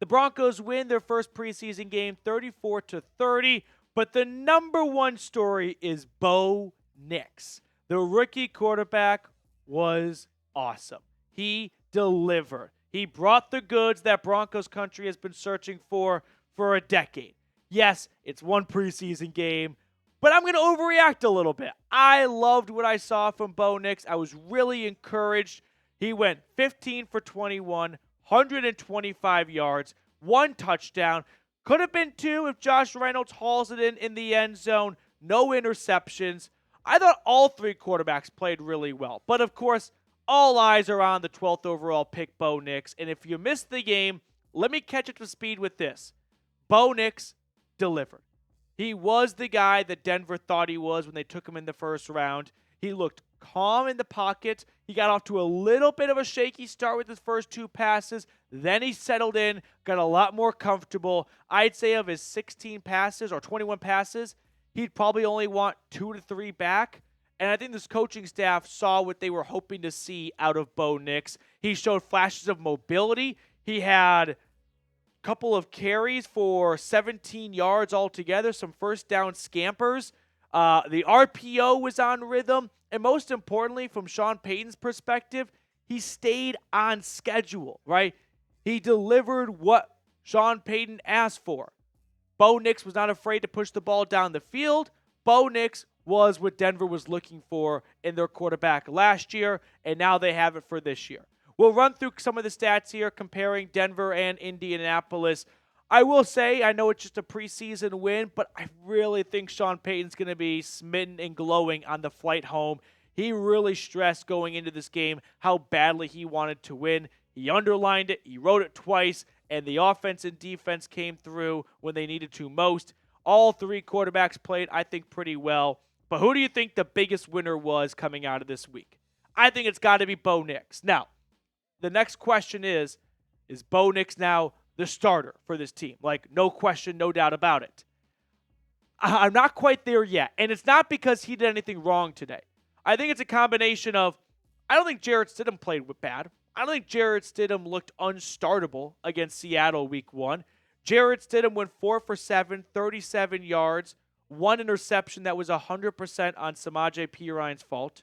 The Broncos win their first preseason game 34-30, but the number one story is Bo Nix. The rookie quarterback was awesome. He delivered. He brought the goods that Broncos country has been searching for a decade. Yes, it's one preseason game, but I'm going to overreact a little bit. I loved what I saw from Bo Nix. I was really encouraged. He went 15 for 21, 125 yards, 1 touchdown. Could have been 2 if Josh Reynolds hauls it in the end zone. No interceptions. I thought all 3 quarterbacks played really well. But, of course, all eyes are on the 12th overall pick, Bo Nix. And if you missed the game, let me catch up to speed with this. Bo Nix delivered. He was the guy that Denver thought he was when they took him in the first round. He looked calm in the pocket. He got off to a little bit of a shaky start with his first 2 passes. Then he settled in, got a lot more comfortable. I'd say of his 16 passes or 21 passes, he'd probably only want 2 to 3 back. And I think this coaching staff saw what they were hoping to see out of Bo Nix. He showed flashes of mobility. He had a couple of carries for 17 yards altogether, some first down scampers. The RPO was on rhythm. And most importantly, from Sean Payton's perspective, he stayed on schedule, right? He delivered what Sean Payton asked for. Bo Nix was not afraid to push the ball down the field. Bo Nix was what Denver was looking for in their quarterback last year, and now they have it for this year. We'll run through some of the stats here comparing Denver and Indianapolis. I will say, I know it's just a preseason win, but I really think Sean Payton's going to be smitten and glowing on the flight home. He really stressed going into this game how badly he wanted to win. He underlined it, he wrote it twice, and the offense and defense came through when they needed to most. All 3 quarterbacks played, I think, pretty well. But who do you think the biggest winner was coming out of this week? I think it's got to be Bo Nix. Now, the next question is Bo Nix now the starter for this team? Like, no question, no doubt about it. I'm not quite there yet, and it's not because he did anything wrong today. I think it's a combination of, I don't think Jarrett Stidham played bad. I don't think Jarrett Stidham looked unstartable against Seattle week 1. Jarrett Stidham went 4 for 7, 37 yards, 1 interception that was 100% on Samaje Perine's fault.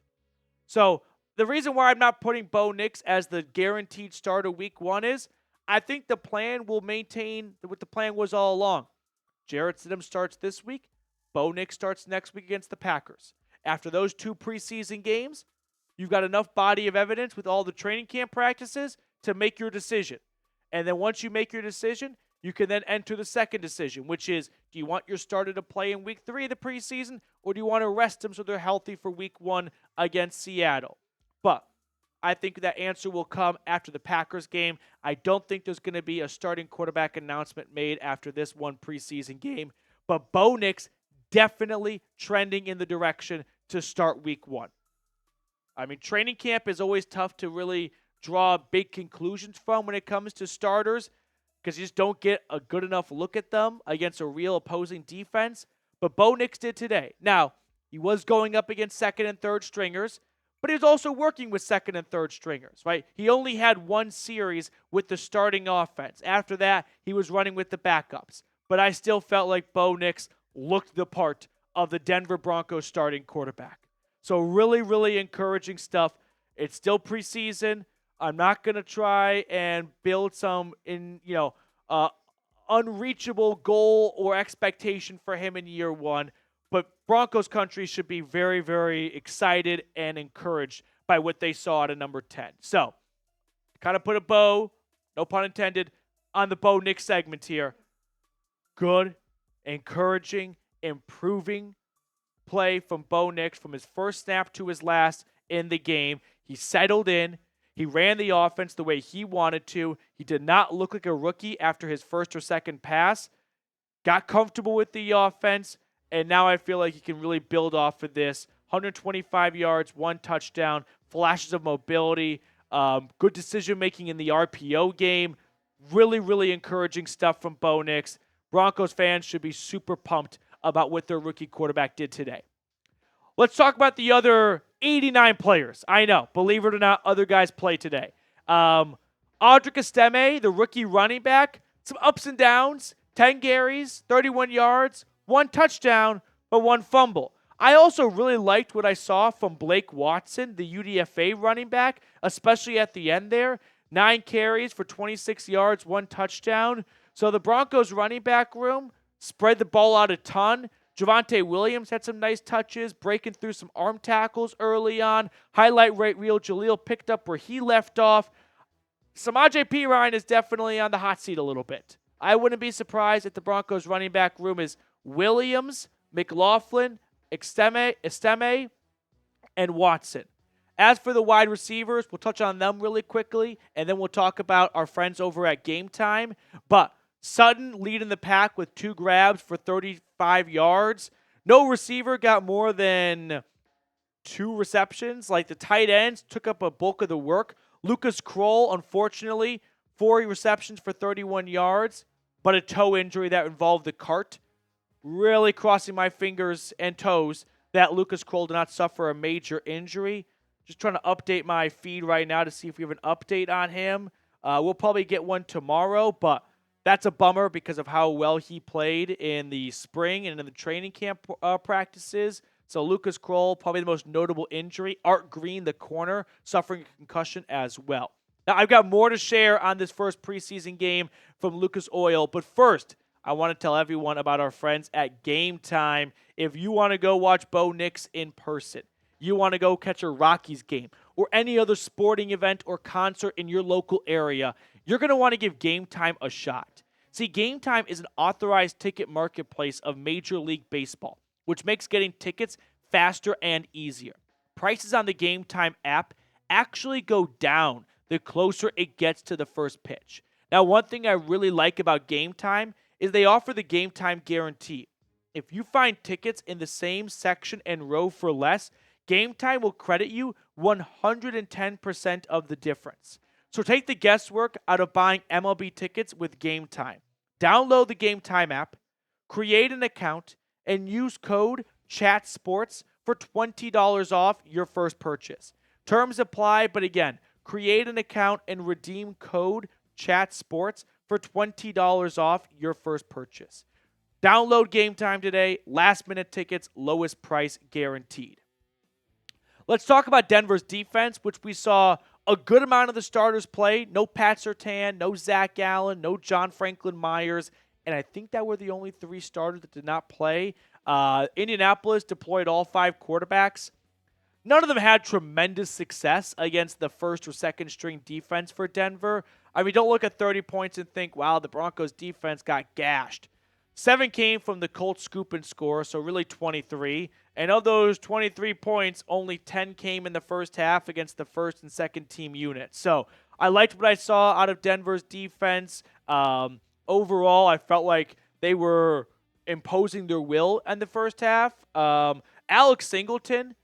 So the reason why I'm not putting Bo Nix as the guaranteed starter week 1 is I think the plan will maintain what the plan was all along. Jarrett Stidham starts this week. Bo Nix starts next week against the Packers. After those 2 preseason games, you've got enough body of evidence with all the training camp practices to make your decision. And then once you make your decision, you can then enter the second decision, which is, do you want your starter to play in week 3 of the preseason, or do you want to rest them so they're healthy for week 1 against Seattle? But I think that answer will come after the Packers game. I don't think there's going to be a starting quarterback announcement made after this one preseason game. But Bo Nix definitely trending in the direction to start week 1. I mean, training camp is always tough to really draw big conclusions from when it comes to starters because you just don't get a good enough look at them against a real opposing defense. But Bo Nix did today. Now, he was going up against second and third stringers, but he was also working with second and third stringers, right? He only had 1 series with the starting offense. After that, he was running with the backups. But I still felt like Bo Nix looked the part of the Denver Broncos starting quarterback. So really, really encouraging stuff. It's still preseason. I'm not going to try and build some unreachable goal or expectation for him in year 1. But Broncos country should be very, very excited and encouraged by what they saw at a number 10. So, kind of put a bow, no pun intended, on the Bo Nix segment here. Good, encouraging, improving play from Bo Nix from his first snap to his last in the game. He settled in. He ran the offense the way he wanted to. He did not look like a rookie after his first or second pass. Got comfortable with the offense, and now I feel like he can really build off of this. 125 yards, 1 touchdown, flashes of mobility, good decision-making in the RPO game. Really, really encouraging stuff from Bo Nix. Broncos fans should be super pumped about what their rookie quarterback did today. Let's talk about the other 89 players. I know, believe it or not, other guys play today. Audric Estime, the rookie running back, some ups and downs, 10 carries, 31 yards, 1 touchdown, but 1 fumble. I also really liked what I saw from Blake Watson, the UDFA running back, especially at the end there. 9 carries for 26 yards, 1 touchdown. So the Broncos running back room spread the ball out a ton. Javonte Williams had some nice touches, breaking through some arm tackles early on. Highlight reel Jaleel picked up where he left off. Samaje Perine is definitely on the hot seat a little bit. I wouldn't be surprised if the Broncos running back room is Williams, McLaughlin, Estime, and Watson. As for the wide receivers, we'll touch on them really quickly, and then we'll talk about our friends over at Game Time. But Sutton leading the pack with 2 grabs for 35 yards. No receiver got more than 2 receptions. Like the tight ends took up a bulk of the work. Lucas Kroll, unfortunately, 4 receptions for 31 yards, but a toe injury that involved the cart. Really crossing my fingers and toes that Lucas Kroll did not suffer a major injury. Just trying to update my feed right now to see if we have an update on him. We'll probably get one tomorrow, but that's a bummer because of how well he played in the spring and in the training camp practices. So Lucas Kroll, probably the most notable injury. Art Green, the corner, suffering a concussion as well. Now, I've got more to share on this first preseason game from Lucas Oil, but first, I want to tell everyone about our friends at Game Time. If you want to go watch Bo Nix in person, you want to go catch a Rockies game, or any other sporting event or concert in your local area, you're going to want to give Game Time a shot. See, Game Time is an authorized ticket marketplace of Major League Baseball, which makes getting tickets faster and easier. Prices on the Game Time app actually go down the closer it gets to the first pitch. Now, one thing I really like about Game Time is they offer the Game Time guarantee. If you find tickets in the same section and row for less, Game Time will credit you 110% of the difference. So take the guesswork out of buying MLB tickets with Game Time. Download the Game Time app, create an account, and use code CHATSPORTS for $20 off your first purchase. Terms apply, but again, create an account and redeem code CHATSPORTS for $20 off your first purchase. Download Game Time today. Last-minute tickets, lowest price guaranteed. Let's talk about Denver's defense, which we saw a good amount of the starters play. No Pat Surtain, no Zach Allen, no John Franklin Myers, and I think that were the only 3 starters that did not play. Indianapolis deployed all 5 quarterbacks. None of them had tremendous success against the first or second string defense for Denver. I mean, don't look at 30 points and think, wow, the Broncos defense got gashed. 7 came from the Colts scoop and score, so really 23. And of those 23 points, only 10 came in the first half against the first and second team units. So I liked what I saw out of Denver's defense. Overall, I felt like they were imposing their will in the first half. Alex Singleton,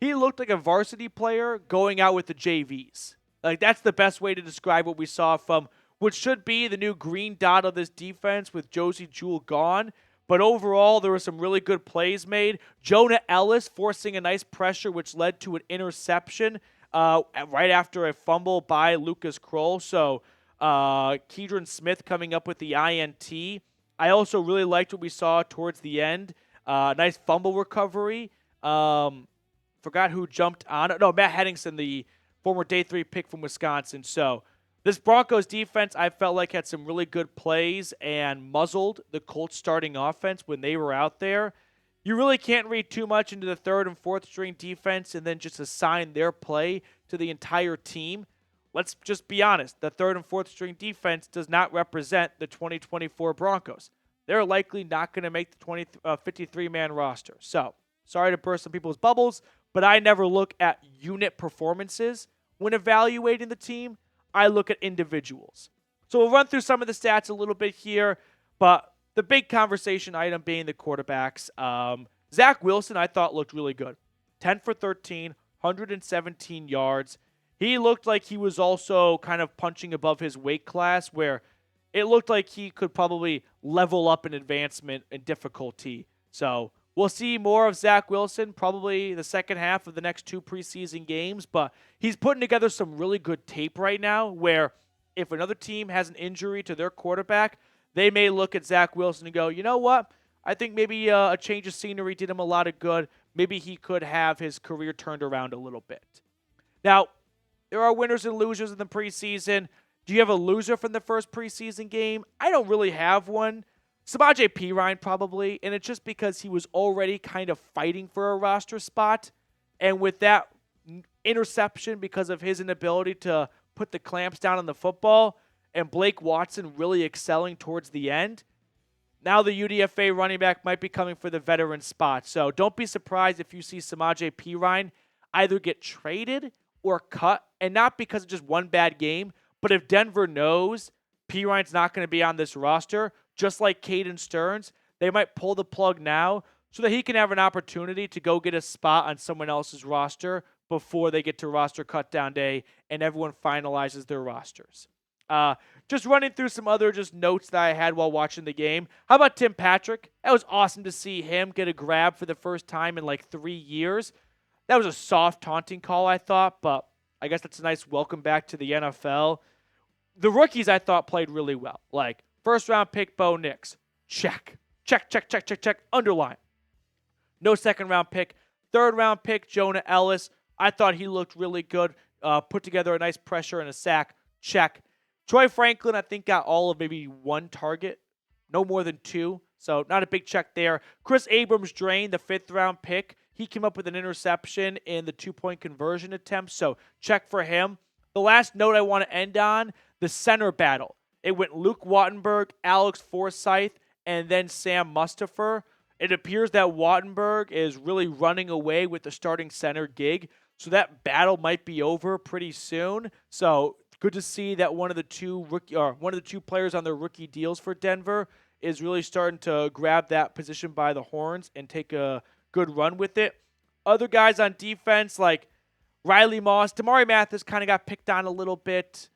he looked like a varsity player going out with the JVs. Like, that's the best way to describe what we saw from what should be the new green dot of this defense with Josie Jewell gone. But overall, there were some really good plays made. Jonah Ellis forcing a nice pressure, which led to an interception right after a fumble by Lucas Kroll. So Keydron Smith coming up with the INT. I also really liked what we saw towards the end. Nice fumble recovery. Forgot who jumped on it. No, Matt Henningsen, the former day 3 pick from Wisconsin. So this Broncos defense, I felt like, had some really good plays and muzzled the Colts starting offense when they were out there. You really can't read too much into the third and fourth string defense and then just assign their play to the entire team. Let's just be honest. The third and fourth string defense does not represent the 2024 Broncos. They're likely not going to make the 53-man roster. So, sorry to burst some people's bubbles, but I never look at unit performances when evaluating the team. I look at individuals. So we'll run through some of the stats a little bit here, but the big conversation item being the quarterbacks. Zach Wilson, I thought, looked really good. 10 for 13, 117 yards. He looked like he was also kind of punching above his weight class, where it looked like he could probably level up in advancement and difficulty. So we'll see more of Zach Wilson probably the second half of the next 2 preseason games, but he's putting together some really good tape right now where if another team has an injury to their quarterback, they may look at Zach Wilson and go, you know what? I think maybe a change of scenery did him a lot of good. Maybe he could have his career turned around a little bit. Now, there are winners and losers in the preseason. Do you have a loser from the first preseason game? I don't really have one. Samaje Perine probably, and it's just because he was already kind of fighting for a roster spot. And with that interception because of his inability to put the clamps down on the football and Blake Watson really excelling towards the end, now the UDFA running back might be coming for the veteran spot. So don't be surprised if you see Samaje Perine either get traded or cut, and not because of just one bad game, but if Denver knows Perine's not going to be on this roster, just like Caden Stearns, they might pull the plug now so that he can have an opportunity to go get a spot on someone else's roster before they get to roster cutdown day and everyone finalizes their rosters. Just running through some other just notes that I had while watching the game. How about Tim Patrick? That was awesome to see him get a grab for the first time in like 3 years. That was a soft taunting call, I thought, but I guess that's a nice welcome back to the NFL. The rookies, I thought, played really well. Like, first-round pick Bo Nix. Check. Check, check, check, check, check. Underline. No second-round pick. Third-round pick Jonah Ellis. I thought he looked really good. Put together a nice pressure and a sack. Check. Troy Franklin, I think, got all of maybe one target. No more than 2. So, not a big check there. Chris Abrams-Drain, the fifth-round pick. He came up with an interception in the 2-point conversion attempt. So, check for him. The last note I want to end on, the center battle. It went Luke Wattenberg, Alex Forsythe, and then Sam Mustipher. It appears that Wattenberg is really running away with the starting center gig, so that battle might be over pretty soon. So good to see that one of the two players on their rookie deals for Denver is really starting to grab that position by the horns and take a good run with it. Other guys on defense like Riley Moss, Damari Mathis kind of got picked on a little bit.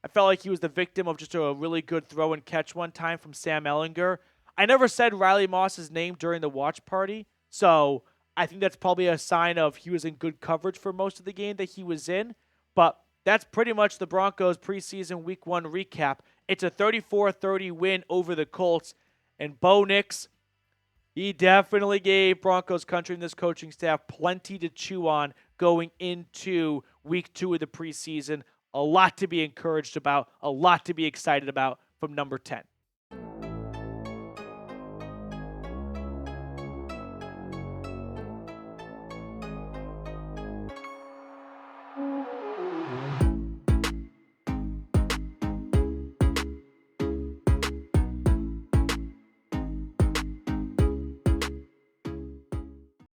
I felt like he was the victim of just a really good throw and catch one time from Sam Ehlinger. I never said Riley Moss's name during the watch party, so I think that's probably a sign of he was in good coverage for most of the game that he was in. But that's pretty much the Broncos preseason week 1 recap. It's a 34-30 win over the Colts, and Bo Nix, he definitely gave Broncos country and this coaching staff plenty to chew on going into week 2 of the preseason. A lot to be encouraged about, a lot to be excited about from number 10.